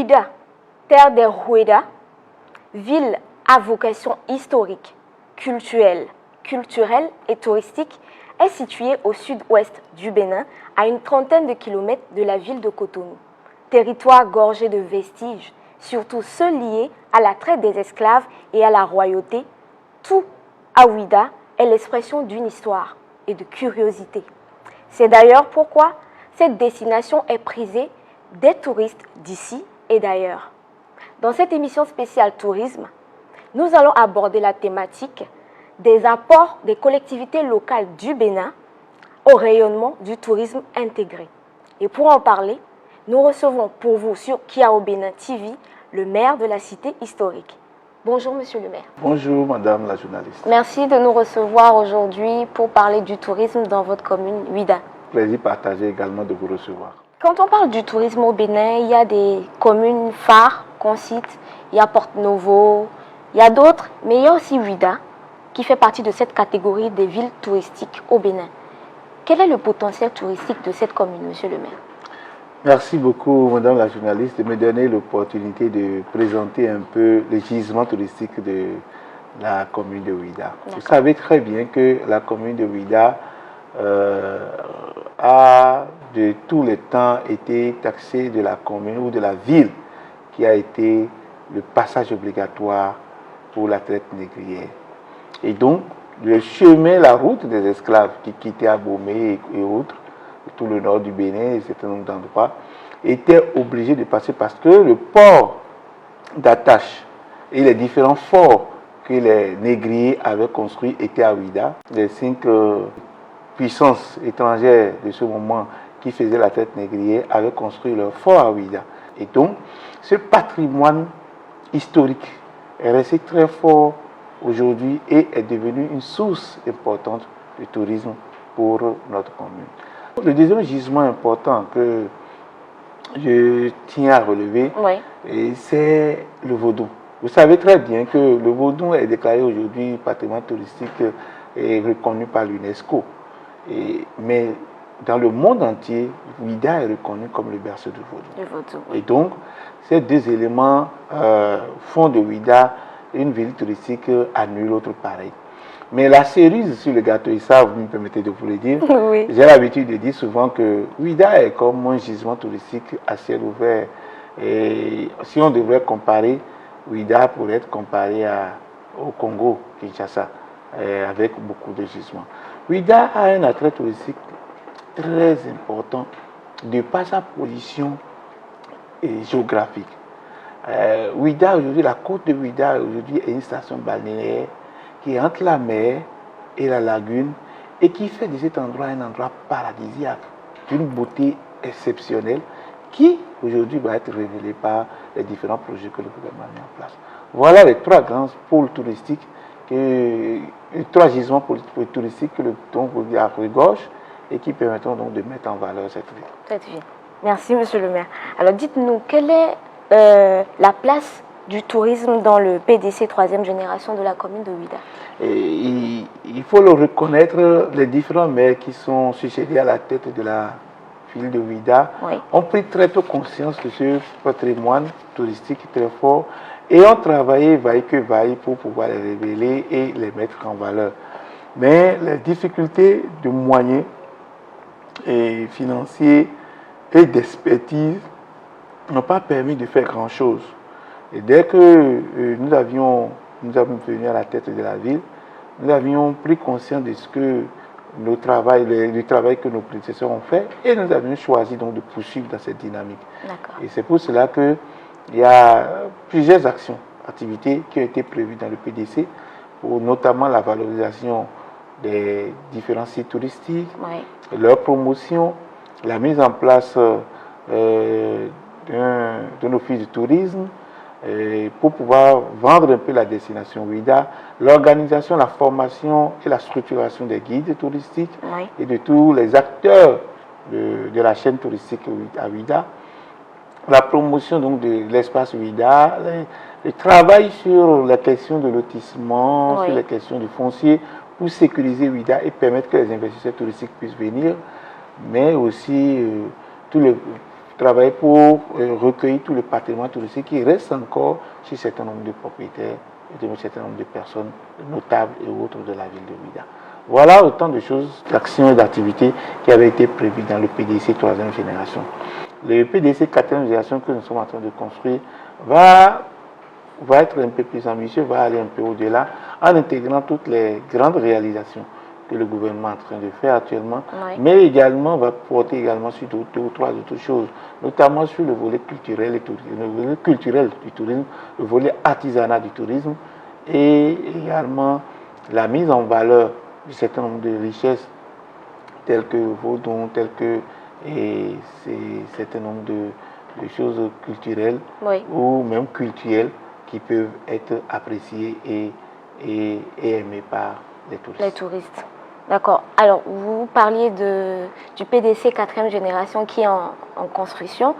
Ouida, terre des Rouéda, ville à vocation historique, culturelle et touristique, est située au sud-ouest du Bénin, à une trentaine de kilomètres de la ville de Cotonou. Territoire gorgé de vestiges, surtout ceux liés à la traite des esclaves et à la royauté, tout à Ouida est l'expression d'une histoire et de curiosité. C'est d'ailleurs pourquoi cette destination est prisée des touristes d'ici et d'ailleurs. Dans cette émission spéciale tourisme, nous allons aborder la thématique des apports des collectivités locales du Bénin au rayonnement du tourisme intégré. Et pour en parler, nous recevons pour vous sur Kiao Bénin TV le maire de la cité historique. Bonjour monsieur le maire. Bonjour madame la journaliste. Merci de nous recevoir aujourd'hui pour parler du tourisme dans votre commune Ouida. Plaisir partagé également de vous recevoir. Quand on parle du tourisme au Bénin, il y a des communes phares qu'on cite, il y a Porte-Novo, il y a d'autres, mais il y a aussi Ouida qui fait partie de cette catégorie des villes touristiques au Bénin. Quel est le potentiel touristique de cette commune, monsieur le maire? Merci beaucoup madame la journaliste de me donner l'opportunité de présenter un peu les gisements touristiques de la commune de Ouida. Vous savez très bien que la commune de Ouida a de tous les temps été taxée de la commune ou de la ville qui a été le passage obligatoire pour la traite négrière. Et donc, le chemin, la route des esclaves qui quittaient Abomey et autres, tout le nord du Bénin et un certain nombre d'endroits, étaient obligés de passer parce que le port d'attache et les différents forts que les négriers avaient construits étaient à Ouida. Les 5 puissances étrangères de ce moment qui faisaient la traite négrière avaient construit leur fort à Ouida. Et donc, ce patrimoine historique est resté très fort aujourd'hui et est devenu une source importante de tourisme pour notre commune. Le deuxième gisement important que je tiens à relever, c'est le vaudou. Vous savez très bien que le vaudou est déclaré aujourd'hui patrimoine touristique et reconnu par l'UNESCO. Mais dans le monde entier, Ouida est reconnu comme le berceau du vaudou. Et donc, ces deux éléments font de Ouida une ville touristique à nul autre pareil. Mais la cerise sur le gâteau, et ça vous me permettez de vous le dire, j'ai l'habitude de dire souvent que Ouida est comme un gisement touristique à ciel ouvert. Et si on devrait comparer, Ouida pourrait être comparé au Congo, Kinshasa, avec beaucoup de gisements. Ouida a un attrait touristique très important de par sa position géographique. Ouida aujourd'hui, la côte de Ouida aujourd'hui est une station balnéaire qui est entre la mer et la lagune et qui fait de cet endroit un endroit paradisiaque, d'une beauté exceptionnelle qui aujourd'hui va être révélée par les différents projets que le gouvernement a mis en place. Voilà les 3 grands pôles touristiques, les 3 gisements touristiques que le ton regorge et qui permettront donc de mettre en valeur cette ville. Merci monsieur le maire. Alors dites-nous, quelle est la place du tourisme dans le PDC 3e génération de la commune de Ouida? Il faut le reconnaître, les différents maires qui sont succédés à la tête de la ville de Ouida ont pris très tôt conscience de ce patrimoine touristique très fort et ont travaillé vaille que vaille pour pouvoir les révéler et les mettre en valeur. Mais les difficultés de moyens et financiers et d'expertise n'ont pas permis de faire grand-chose. Et dès que nous avons venu à la tête de la ville, nous avions pris conscience de ce que du travail que nos prédécesseurs ont fait et nous avions choisi donc de poursuivre dans cette dynamique. Et c'est pour cela qu'il y a plusieurs activités qui ont été prévues dans le PDC, pour notamment la valorisation des différents sites touristiques, leur promotion, la mise en place d'un office de tourisme, pour pouvoir vendre un peu la destination Ouida, l'organisation, la formation et la structuration des guides touristiques et de tous les acteurs de la chaîne touristique à Ouida, la promotion donc de l'espace Ouida, le travail sur la question de lotissement, sur les questions du foncier pour sécuriser Ouida et permettre que les investisseurs touristiques puissent venir, mais aussi tout le travailler pour recueillir tout le patrimoine touristique qui reste encore chez un certain nombre de propriétaires et de un certain nombre de personnes notables et autres de la ville de Ouidah. Voilà autant de choses, d'actions et d'activités qui avaient été prévues dans le PDC 3e génération. Le PDC 4e génération que nous sommes en train de construire va être un peu plus ambitieux, va aller un peu au-delà en intégrant toutes les grandes réalisations que le gouvernement est en train de faire actuellement, mais également va porter également sur deux ou trois autres choses, notamment sur le volet culturel et tourisme, le volet culturel du tourisme, le volet artisanat du tourisme et également la mise en valeur d'un certain nombre de richesses telles que Vaudon, telles que certain nombre de choses culturelles ou même culturelles qui peuvent être appréciées et aimées par les touristes. Les touristes. D'accord. Alors, vous parliez du PDC 4e génération qui est en construction.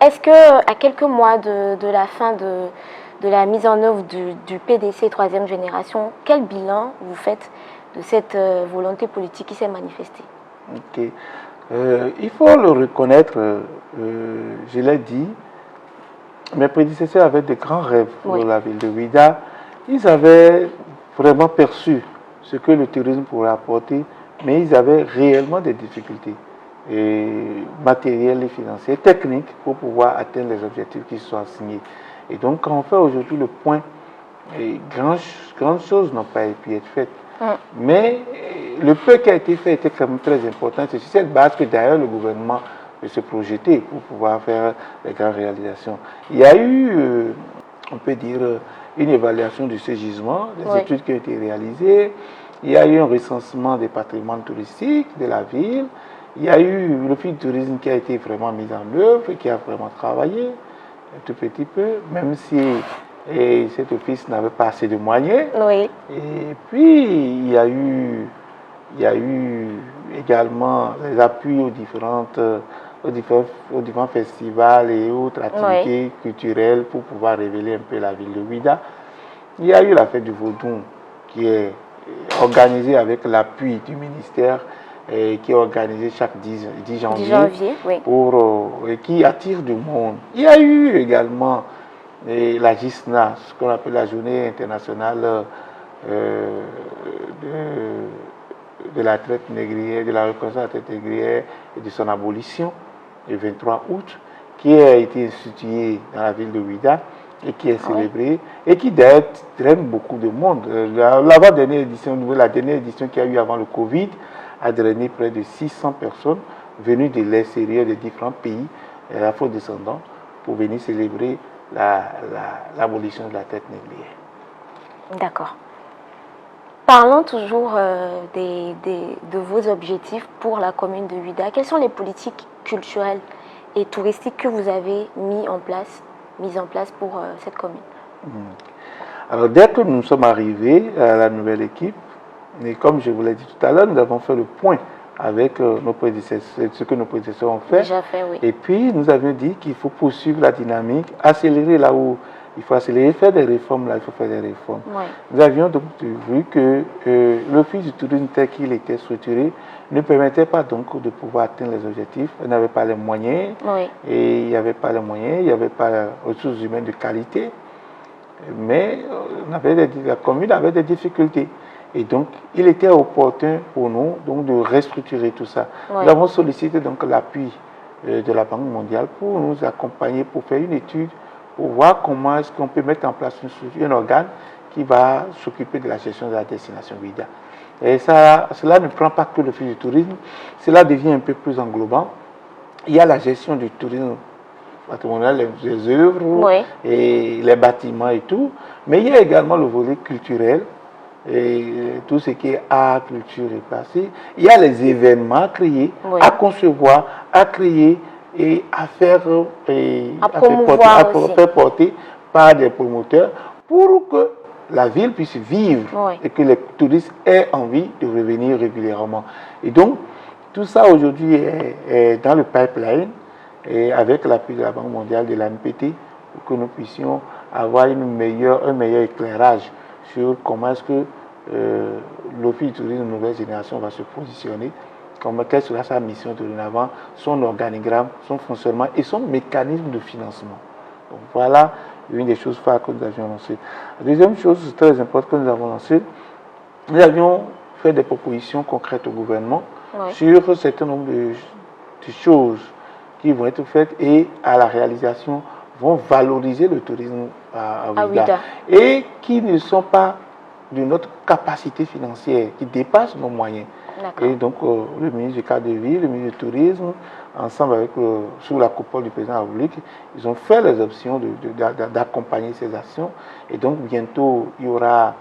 Est-ce que, à quelques mois de la fin de la mise en œuvre du PDC 3e génération, quel bilan vous faites de cette volonté politique qui s'est manifestée? Ok. Il faut le reconnaître, je l'ai dit, mes prédécesseurs avaient de grands rêves pour la ville de Ouidah. Ils avaient vraiment perçu ce que le tourisme pourrait apporter, mais ils avaient réellement des difficultés matérielles et financières, techniques, pour pouvoir atteindre les objectifs qui sont assignés. Et donc, quand on fait aujourd'hui le point, grandes choses n'ont pas pu être faites. Mais le peu qui a été fait était quand même très important. C'est sur cette base que d'ailleurs le gouvernement peut se projeter pour pouvoir faire les grandes réalisations. Il y a eu, on peut dire, une évaluation de ce gisement, des études qui ont été réalisées. Il y a eu un recensement des patrimoines touristiques de la ville. Il y a eu l'office du tourisme qui a été vraiment mis en œuvre, qui a vraiment travaillé un tout petit peu, même si cet office n'avait pas assez de moyens. Et puis, il y a eu également les appuis aux différents festivals et autres activités culturelles pour pouvoir révéler un peu la ville de Ouidah. Il y a eu la fête du Vaudon qui est organisée avec l'appui du ministère et qui est organisée chaque 10 janvier et qui attire du monde. Il y a eu également la GISNA, ce qu'on appelle la journée internationale de la traite négrière, de la reconnaissance de la traite négrière et de son abolition, le 23 août, qui a été instituée dans la ville de Ouidah et qui est célébrée et qui d'ailleurs draine beaucoup de monde. La dernière édition qu'il y a eu avant le Covid a drainé près de 600 personnes venues de l'extérieur des différents pays afro-descendants pour venir célébrer l'abolition de la traite négrière. D'accord. Parlons toujours de vos objectifs pour la commune de Ouidah. Quelles sont les politiques culturelles et touristiques que vous avez mises en place pour cette commune? Alors, dès que nous sommes arrivés à la nouvelle équipe, et comme je vous l'ai dit tout à l'heure, nous avons fait le point avec nos prédécesseurs, ce que nos prédécesseurs ont fait. Et puis, nous avions dit qu'il faut poursuivre la dynamique, accélérer là où il faut accélérer, faire des réformes là, il faut faire des réformes. Nous avions donc vu que l'office du tourisme tel qu'il était structuré ne permettait pas donc de pouvoir atteindre les objectifs. On n'avait pas les moyens, et il n'y avait pas les moyens, il n'y avait pas les ressources humaines de qualité, mais la commune avait des difficultés. Et donc, il était opportun pour nous donc, de restructurer tout ça. Nous avons sollicité donc l'appui de la Banque mondiale pour nous accompagner, pour faire une étude, pour voir comment est-ce qu'on peut mettre en place un organe qui va s'occuper de la gestion de la destination Ouidah. Et cela ne prend pas que l'office du tourisme, cela devient un peu plus englobant. Il y a la gestion du tourisme patrimonial, les œuvres et les bâtiments et tout, mais il y a également le volet culturel et tout ce qui est art, culture et passé. Il y a les événements à créer, à concevoir, à créer et à faire porter par des promoteurs pour que la ville puisse vivre et que les touristes aient envie de revenir régulièrement. Et donc, tout ça aujourd'hui est dans le pipeline et avec l'appui de la Banque mondiale, de l'ANPT, pour que nous puissions avoir un meilleur éclairage sur comment est-ce que l'Office du tourisme de nouvelle génération va se positionner quelle sera sa mission dorénavant, son organigramme, son fonctionnement et son mécanisme de financement. Donc voilà une des choses phares que nous avions lancées. La deuxième chose très importante que nous avons lancée, nous avions fait des propositions concrètes au gouvernement sur un certain nombre de choses qui vont être faites et à la réalisation vont valoriser le tourisme à Ouidah et qui ne sont pas de notre capacité financière, qui dépassent nos moyens. Et donc le ministre du cadre de vie, le ministre du tourisme, ensemble avec sous la coupole du président de la République, ils ont fait les options d'accompagner ces actions. Et donc bientôt il y aura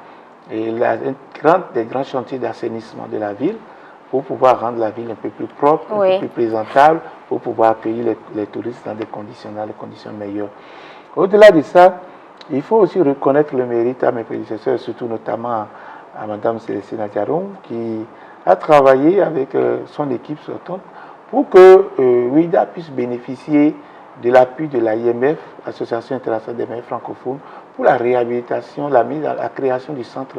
des grands chantiers d'assainissement de la ville pour pouvoir rendre la ville un peu plus propre, un peu plus présentable, pour pouvoir accueillir les touristes dans des conditions meilleures. Au-delà de ça, il faut aussi reconnaître le mérite à mes prédécesseurs, surtout notamment à Mme Célestine Diarom, qui a travaillé avec son équipe sortante pour que Ouidah puisse bénéficier de l'appui de l'AIMF, Association internationale des maires francophones, pour la réhabilitation, la création du centre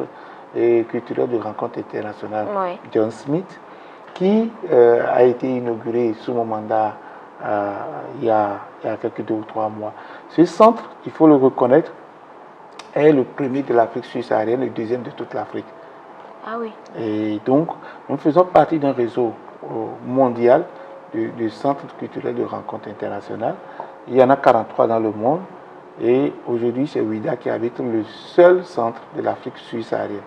culturel de rencontre internationale John Smith, qui a été inauguré sous mon mandat il y a quelques 2 ou 3 mois. Ce centre, il faut le reconnaître, est le premier de l'Afrique subsaharienne, le deuxième de toute l'Afrique. Ah oui. Et donc, nous faisons partie d'un réseau mondial de centres culturels de rencontre internationale. Il y en a 43 dans le monde. Et aujourd'hui, c'est Ouidah qui habite le seul centre de l'Afrique subsaharienne.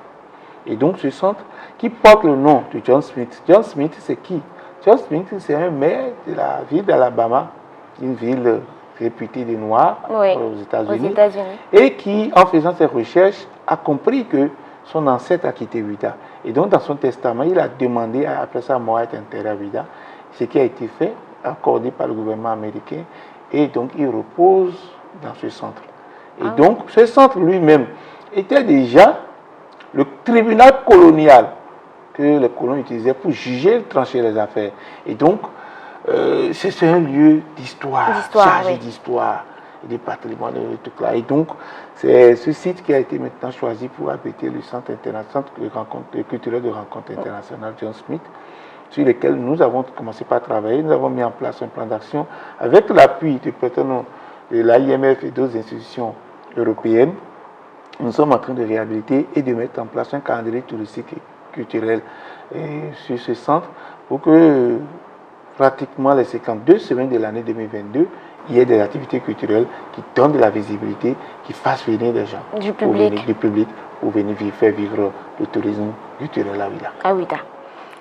Et donc, ce centre qui porte le nom de John Smith. John Smith, c'est qui? John Smith, c'est un maire de la ville d'Alabama, une ville réputée des Noirs aux États-Unis, et qui, en faisant ses recherches, a compris que son ancêtre a quitté Ouidah. Et donc, dans son testament, il a demandé, après sa mort, à être enterré à Ouidah, ce qui a été fait, accordé par le gouvernement américain, et donc il repose dans ce centre. Et donc, ce centre lui-même était déjà le tribunal colonial que les colons utilisaient pour juger et trancher les affaires. Et donc, c'est un lieu d'histoire, chargé d'histoire et de patrimoine et tout là. Et donc, c'est ce site qui a été maintenant choisi pour abriter le centre culturel de rencontre internationale John Smith, sur lequel nous avons commencé par travailler. Nous avons mis en place un plan d'action avec l'appui de l'AIMF et d'autres institutions européennes. Nous sommes en train de réhabiliter et de mettre en place un calendrier touristique et culturel sur ce centre pour que pratiquement les 52 semaines de l'année 2022, il y ait des activités culturelles qui donnent de la visibilité, qui fassent venir des gens du public pour venir faire vivre le tourisme culturel à Ouidah.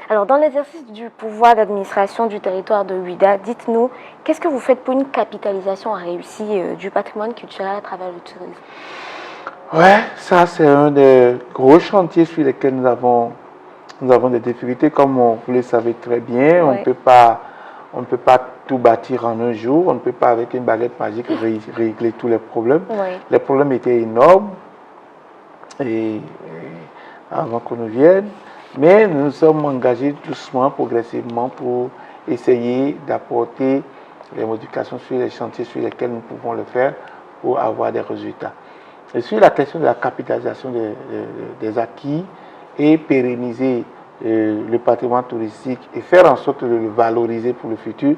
Alors, dans l'exercice du pouvoir d'administration du territoire de Ouidah, dites-nous, qu'est-ce que vous faites pour une capitalisation réussie du patrimoine culturel à travers le tourisme? Ouais, ça c'est un des gros chantiers sur lesquels nous avons des difficultés, comme vous le savez très bien. On ne peut pas tout bâtir en un jour, on ne peut pas avec une baguette magique régler tous les problèmes. Les problèmes étaient énormes avant qu'on nous vienne, mais nous nous sommes engagés doucement, progressivement pour essayer d'apporter les modifications sur les chantiers sur lesquels nous pouvons le faire pour avoir des résultats. Et sur la question de la capitalisation des acquis et pérenniser le patrimoine touristique et faire en sorte de le valoriser pour le futur,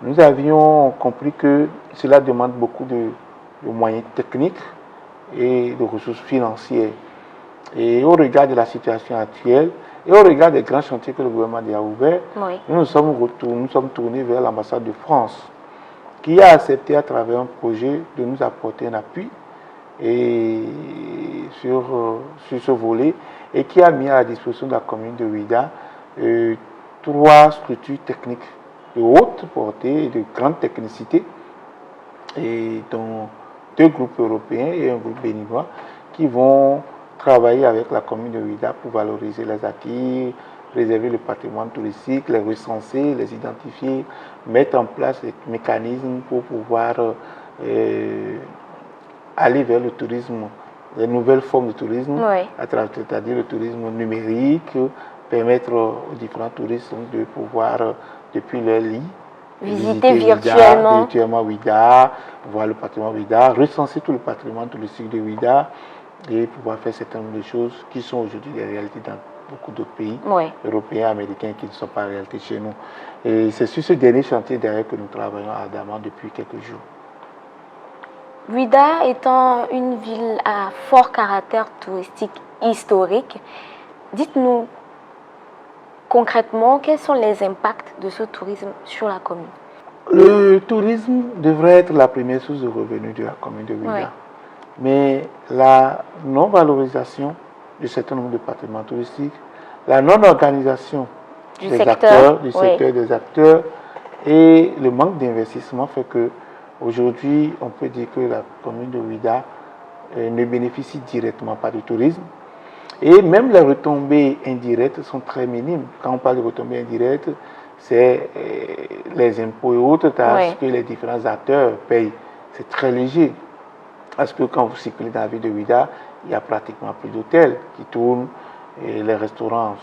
nous avions compris que cela demande beaucoup de moyens techniques et de ressources financières. Et au regard de la situation actuelle et au regard des grands chantiers que le gouvernement a ouverts, nous nous sommes tournés vers l'ambassade de France qui a accepté à travers un projet de nous apporter un appui et sur ce volet et qui a mis à la disposition de la commune de Ouidah 3 structures techniques de haute portée et de grande technicité, et dont 2 groupes européens et un groupe béninois qui vont travailler avec la commune de Ouidah pour valoriser les acquis, préserver le patrimoine touristique, les recenser, les identifier, mettre en place des mécanismes pour pouvoir aller vers le tourisme, les nouvelles formes de tourisme, c'est-à-dire le tourisme numérique, permettre aux différents touristes de pouvoir, depuis leur lit, visiter virtuellement Ouidah, voir le patrimoine Ouidah, recenser tout le patrimoine touristique de Ouidah et pouvoir faire certaines de choses qui sont aujourd'hui des réalités beaucoup d'autres pays Oui. européens, américains qui ne sont pas en réalité chez nous. Et c'est sur ce dernier chantier d'ailleurs que nous travaillons ardemment depuis quelques jours. Ouidah étant une ville à fort caractère touristique historique, dites-nous concrètement quels sont les impacts de ce tourisme sur la commune. Le tourisme devrait être la première source de revenus de la commune de Ouidah. Oui. Mais la non-valorisation de certains nombre de patrimoines touristiques, la non-organisation des acteurs, du secteur des acteurs et le manque d'investissement fait que aujourd'hui, on peut dire que la commune de Ouidah ne bénéficie directement pas du tourisme. Et même les retombées indirectes sont très minimes. Quand on parle de retombées indirectes, c'est les impôts et autres tâches que les différents acteurs payent. C'est très léger. Parce que quand vous circulez dans la ville de Ouidah, il n'y a pratiquement plus d'hôtels qui tournent. Et les restaurants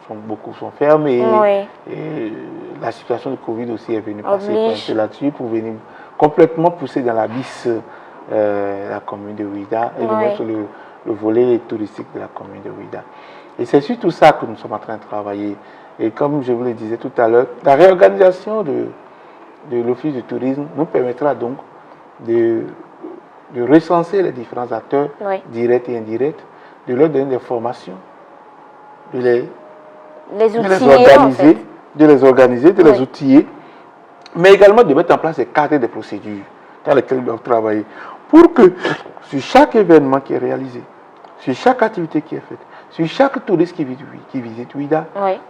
sont fermés. Oui. Et la situation de Covid aussi est venue passer un peu là-dessus pour venir complètement pousser dans l'abysse la commune de Ouidah et mettre le volet touristique de la commune de Ouidah. Et c'est surtout ça que nous sommes en train de travailler. Et comme je vous le disais tout à l'heure, la réorganisation de l'office du tourisme nous permettra donc de recenser les différents acteurs, directs et indirects, de leur donner des formations, de les organiser, de les outiller, mais également de mettre en place des cadres et des procédures dans lesquelles ils doivent travailler pour que sur chaque événement qui est réalisé, sur chaque activité qui est faite, sur chaque touriste qui visite Ouidah,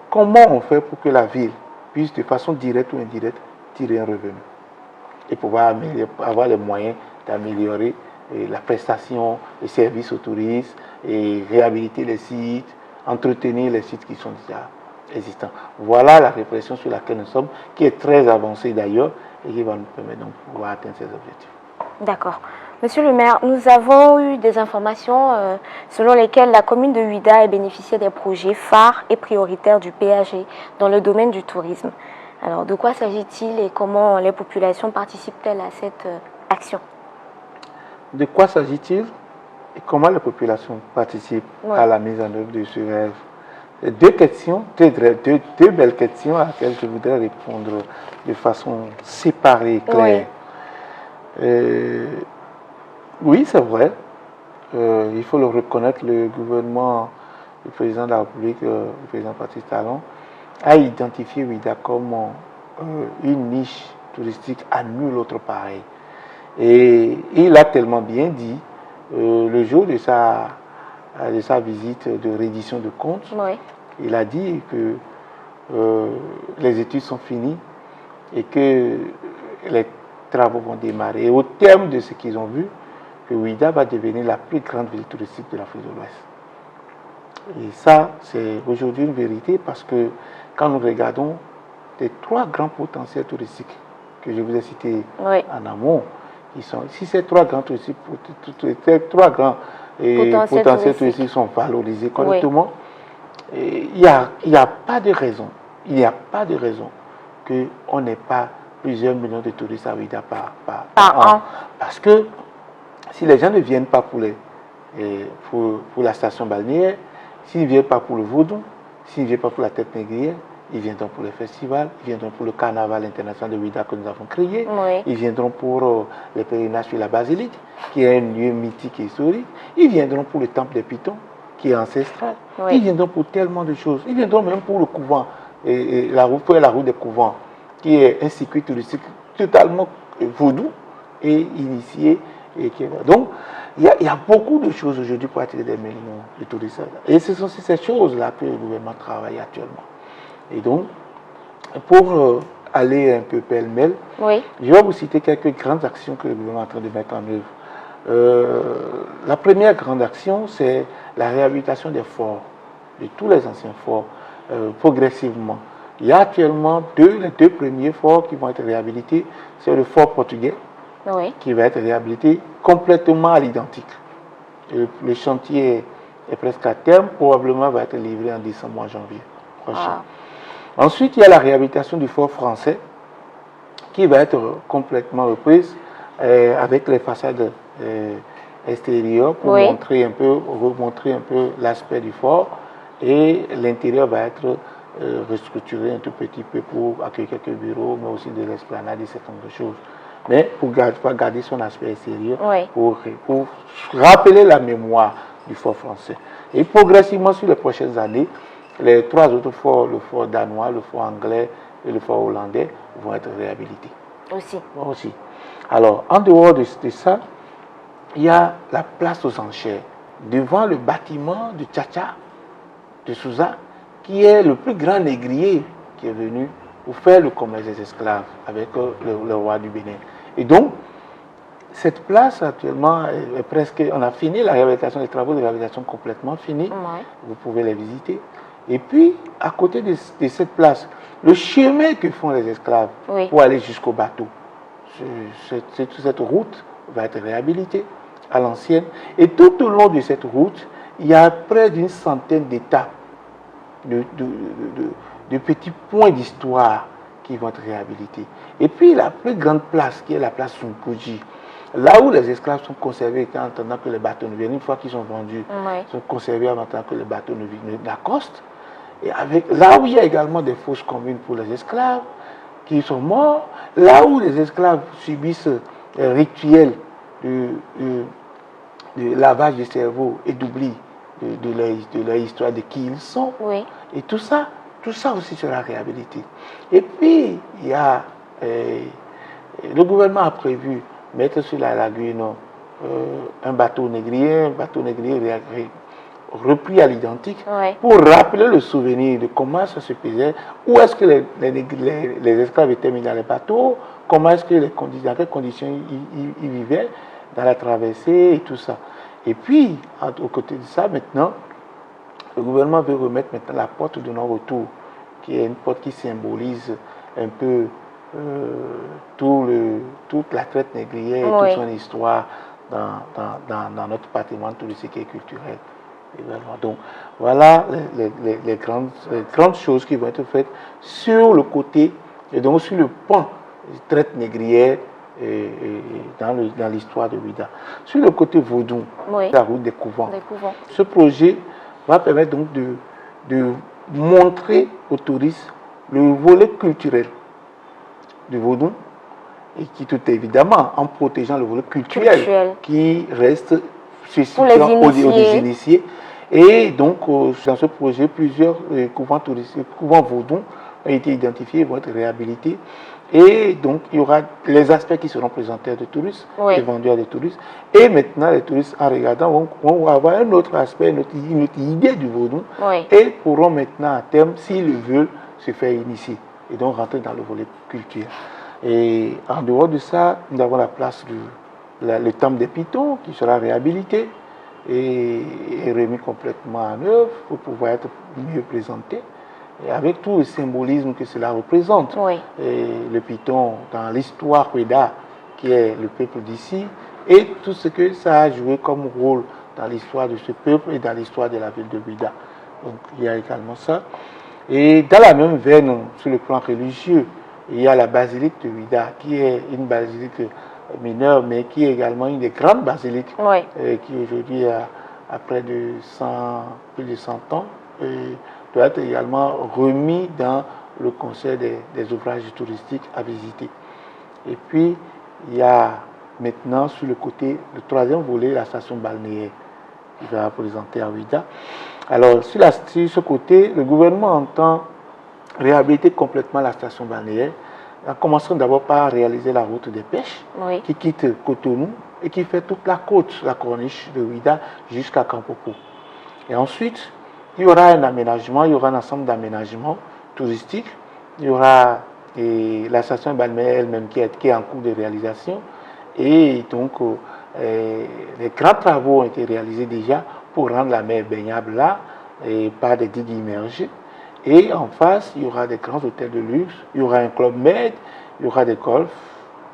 comment on fait pour que la ville puisse de façon directe ou indirecte tirer un revenu et pouvoir avoir les moyens d'améliorer la prestation, les services aux touristes et réhabiliter les sites, entretenir les sites qui sont déjà existants. Voilà la réflexion sur laquelle nous sommes, qui est très avancée d'ailleurs et qui va nous permettre donc de pouvoir atteindre ces objectifs. D'accord. Monsieur le maire, nous avons eu des informations selon lesquelles la commune de Ouidah a bénéficié des projets phares et prioritaires du PAG dans le domaine du tourisme. Alors, de quoi s'agit-il et comment les populations participent-elles à cette action? De quoi s'agit-il et comment les populations participent à la mise en œuvre de ce rêve? Deux questions, deux belles questions à laquelle je voudrais répondre de façon séparée et claire. Oui, c'est vrai. Il faut le reconnaître, le gouvernement, le président de la République, le président Patrice Talon, a identifié Ouidah comme une niche touristique à nul autre pareil. Et il a tellement bien dit, le jour de sa visite de reddition de comptes, il a dit que les études sont finies et que les travaux vont démarrer. Et au terme de ce qu'ils ont vu, que Ouidah va devenir la plus grande ville touristique de l'Afrique de l'Ouest. Et ça, c'est aujourd'hui une vérité parce que quand nous regardons les trois grands potentiels touristiques que je vous ai cités en amont, si ces trois grands potentiels touristiques sont valorisés correctement, il n'y a pas de raison, qu'on n'ait pas plusieurs millions de touristes à Ouidah par an. Parce que si les gens ne viennent pas pour la station balnéaire, s'ils ne viennent pas pour le vaudou, s'ils ne viennent pas pour la tête négrière, ils viendront pour le festival, ils viendront pour le carnaval international de Ouidah que nous avons créé, ils viendront pour les pèlerinages sur la basilique, qui est un lieu mythique et historique, ils viendront pour le temple des Pitons, qui est ancestral, ils viendront pour tellement de choses, ils viendront même pour le couvent, et la route des couvents, qui est un circuit touristique totalement vaudou et initié. Donc, il y a beaucoup de choses aujourd'hui pour attirer des millions de touristes. Et ce sont ces choses-là que le gouvernement travaille actuellement. Et donc, pour aller un peu pêle-mêle, je vais vous citer quelques grandes actions que le gouvernement est en train de mettre en œuvre. La première grande action, c'est la réhabilitation des forts, de tous les anciens forts, progressivement. Il y a actuellement les deux premiers forts qui vont être réhabilités. C'est le fort portugais, qui va être réhabilité complètement à l'identique. Le chantier est presque à terme, probablement va être livré en décembre ou en janvier prochain. Ensuite, il y a la réhabilitation du fort français, qui va être complètement reprise avec les façades extérieures pour remontrer un peu l'aspect du fort. Et l'intérieur va être restructuré un tout petit peu pour accueillir quelques bureaux, mais aussi de l'esplanade et ce genre de choses. Mais pour garder son aspect extérieur, Oui. pour rappeler la mémoire du fort français. Et progressivement, sur les prochaines années, les trois autres forts, le fort danois, le fort anglais et le fort hollandais, vont être réhabilités. Aussi. Alors, en dehors de ça, il y a la place aux enchères, devant le bâtiment de Tchatcha, de Souza, qui est le plus grand négrier qui est venu pour faire le commerce des esclaves avec le roi du Bénin. Et donc, cette place actuellement est presque, on a fini la réhabilitation, les travaux de réhabilitation complètement finis, vous pouvez les visiter. Et puis, à côté de cette place, le chemin que font les esclaves pour aller jusqu'au bateau, cette route va être réhabilitée à l'ancienne. Et tout au long de cette route, il y a près d'une centaine d'étapes, de petits points d'histoire qui vont être réhabilités. Et puis la plus grande place, qui est la place Sunkuji, là où les esclaves sont conservés en attendant que les bateaux ne viennent, une fois qu'ils sont vendus, sont conservés en attendant que les bateaux n'accostent. Et là où il y a également des fosses communes pour les esclaves qui sont morts, là où les esclaves subissent un rituel de lavage du cerveau et d'oubli de leur histoire, de qui ils sont. Et tout ça aussi sera réhabilité. Et puis, il y a, le gouvernement a prévu mettre sur la lagune un bateau négrier repris à l'identique pour rappeler le souvenir de comment ça se faisait, où est-ce que les esclaves étaient mis dans les bateaux, comment est-ce que dans quelles conditions ils vivaient dans la traversée et tout ça. Et puis, aux côtés de ça, maintenant, le gouvernement veut remettre maintenant la porte de non-retour, qui est une porte qui symbolise un peu toute la traite négrière et toute son histoire dans notre patrimoine touristique et culturel. Donc, voilà les grandes choses qui vont être faites sur le côté, et donc sur le pont de traite négrière dans l'histoire de Ouidah. Sur le côté vaudou, la route des couvents. Ce projet va permettre donc de montrer aux touristes le volet culturel du vaudou, et qui tout évidemment en protégeant le volet culturel. Qui reste spécifiquement aux initiés. Et donc dans ce projet, plusieurs couvents touristiques, couvents vaudou ont été identifiés, vont être réhabilités. Et donc, il y aura les aspects qui seront présentés à des touristes et vendus à des touristes. Et maintenant, les touristes, en regardant, vont avoir un autre aspect, une autre idée du vaudou. Et pourront maintenant, à terme, s'ils le veulent, se faire initier. Et donc, rentrer dans le volet culture. Et en dehors de ça, nous avons la place le temple des Pitons, qui sera réhabilité et remis complètement en œuvre pour pouvoir être mieux présenté. Et avec tout le symbolisme que cela représente. Et le Piton dans l'histoire Ouidah, qui est le peuple d'ici, et tout ce que ça a joué comme rôle dans l'histoire de ce peuple et dans l'histoire de la ville de Ouidah. Donc il y a également ça. Et dans la même veine, sur le plan religieux, il y a la basilique de Ouidah, qui est une basilique mineure, mais qui est également une des grandes basiliques, qui aujourd'hui a près de plus de 100 ans. Doit être également remis dans le conseil des ouvrages touristiques à visiter. Et puis, il y a maintenant sur le côté, le troisième volet, la station balnéaire qui va présenter à Ouidah. Alors, sur ce côté, le gouvernement entend réhabiliter complètement la station balnéaire, en commençant d'abord par réaliser la route des pêches qui quitte Cotonou et qui fait toute la côte, la corniche de Ouidah jusqu'à Kampopo. Et ensuite, il y aura un aménagement, il y aura un ensemble d'aménagements touristiques. Il y aura la station balnéaire elle-même qui est en cours de réalisation. Et donc, les grands travaux ont été réalisés déjà pour rendre la mer baignable là, par des digues immergées. Et en face, il y aura des grands hôtels de luxe, il y aura un club med, il y aura des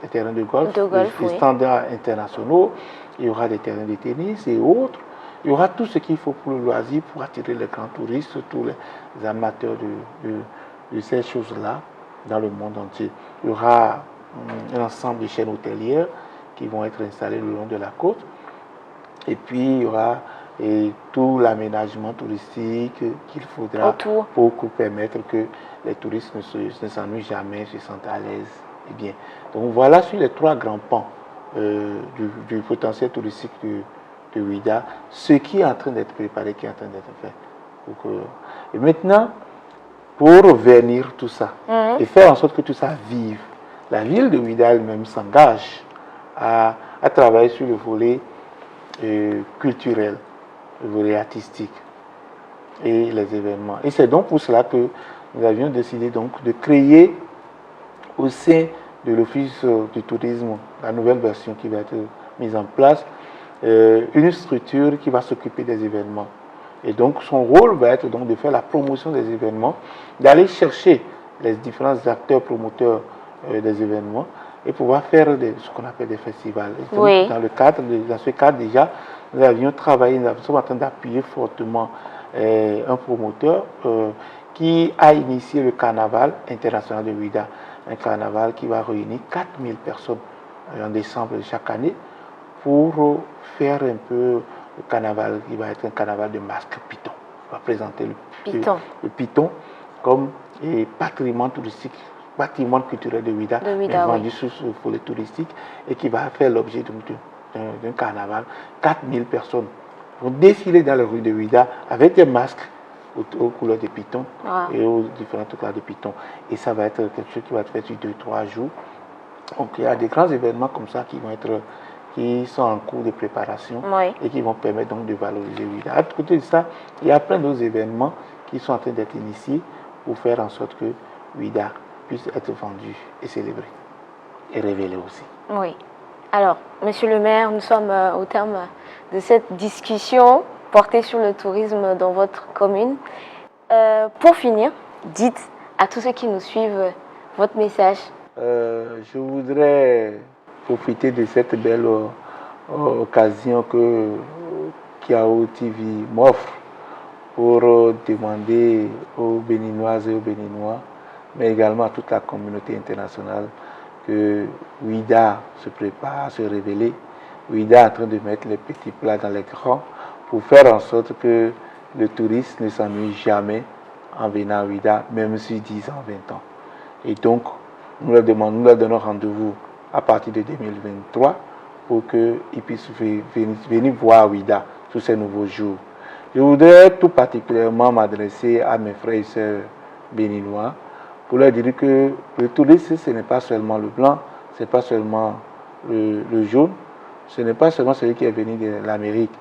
terrains de golf, des standards internationaux, il y aura des terrains de tennis et autres. Il y aura tout ce qu'il faut pour le loisir, pour attirer les grands touristes, tous les amateurs de ces choses-là dans le monde entier. Il y aura un ensemble de chaînes hôtelières qui vont être installées le long de la côte. Et puis, il y aura et tout l'aménagement touristique qu'il faudra Autour. pour permettre que les touristes ne s'ennuient jamais, se sentent à l'aise et bien. Donc voilà sur les 3 grands pans du potentiel touristique de Ouidah, ce qui est en train d'être préparé, qui est en train d'être fait. Donc, et maintenant, pour vernir tout ça et faire en sorte que tout ça vive, la ville de Ouidah elle-même s'engage à travailler sur le volet culturel, le volet artistique et les événements. Et c'est donc pour cela que nous avions décidé donc de créer au sein de l'Office du tourisme, la nouvelle version qui va être mise en place, une structure qui va s'occuper des événements. Et donc son rôle va être donc de faire la promotion des événements, d'aller chercher les différents acteurs promoteurs des événements et pouvoir faire ce qu'on appelle des festivals. Et donc, Oui. dans ce cadre déjà, nous avions travaillé, nous sommes en train d'appuyer fortement un promoteur qui a initié le carnaval international de Ouidah, un carnaval qui va réunir 4000 personnes en décembre de chaque année pour faire un peu le carnaval qui va être un carnaval de masque python. On va présenter le python comme patrimoine touristique, patrimoine culturel de Ouidah, mais vendu sous le volet touristique et qui va faire l'objet d'un carnaval. 4000 personnes vont défiler dans les rues de Ouidah avec des masques aux couleurs de python et aux différentes couleurs de python. Et ça va être quelque chose qui va être fait sur 2-3 jours. Donc il y a des grands événements comme ça qui sont en cours de préparation et qui vont permettre donc de valoriser Ouidah. À côté de ça, il y a plein d'autres événements qui sont en train d'être initiés pour faire en sorte que Ouidah puisse être vendu et célébré et révélé aussi. Oui. Alors, Monsieur le maire, nous sommes au terme de cette discussion portée sur le tourisme dans votre commune. Pour finir, dites à tous ceux qui nous suivent votre message. Je voudrais profiter de cette belle occasion que Kiao TV m'offre pour demander aux Béninoises et aux Béninois, mais également à toute la communauté internationale, que Ouidah se prépare à se révéler. Ouidah est en train de mettre les petits plats dans les grands pour faire en sorte que le touriste ne s'ennuie jamais en venant à Ouidah, même sur 10 ans, 20 ans. Et donc, nous leur donnons rendez-vous à partir de 2023 pour qu'ils puissent venir voir Ouidah sous ces nouveaux jours. Je voudrais tout particulièrement m'adresser à mes frères et sœurs béninois pour leur dire que le tourisme, ce n'est pas seulement le blanc, ce n'est pas seulement le jaune, ce n'est pas seulement celui qui est venu de l'Amérique.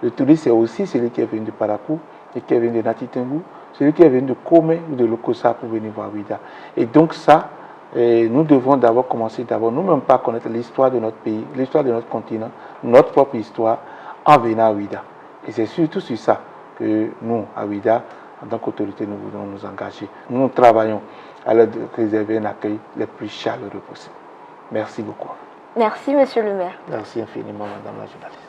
Le touriste, c'est aussi celui qui est venu de Parakou, celui qui est venu de Natitingou, celui qui est venu de Komé ou de Lokossa pour venir voir Ouidah. Et donc ça, nous devons d'abord commencer nous-mêmes par connaître l'histoire de notre pays, l'histoire de notre continent, notre propre histoire, en venant à Ouidah. Et c'est surtout sur ça que nous, à Ouidah, en tant qu'autorité, nous voulons nous engager. Nous travaillons à leur réserver un accueil le plus chaleureux possible. Merci beaucoup. Merci, Monsieur le maire. Merci infiniment, Madame la journaliste.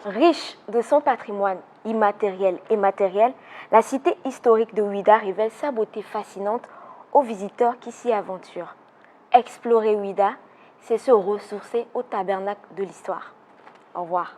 Riche de son patrimoine immatériel et matériel, la cité historique de Ouidah révèle sa beauté fascinante aux visiteurs qui s'y aventurent. Explorer Ouidah, c'est se ressourcer au tabernacle de l'histoire. Au revoir.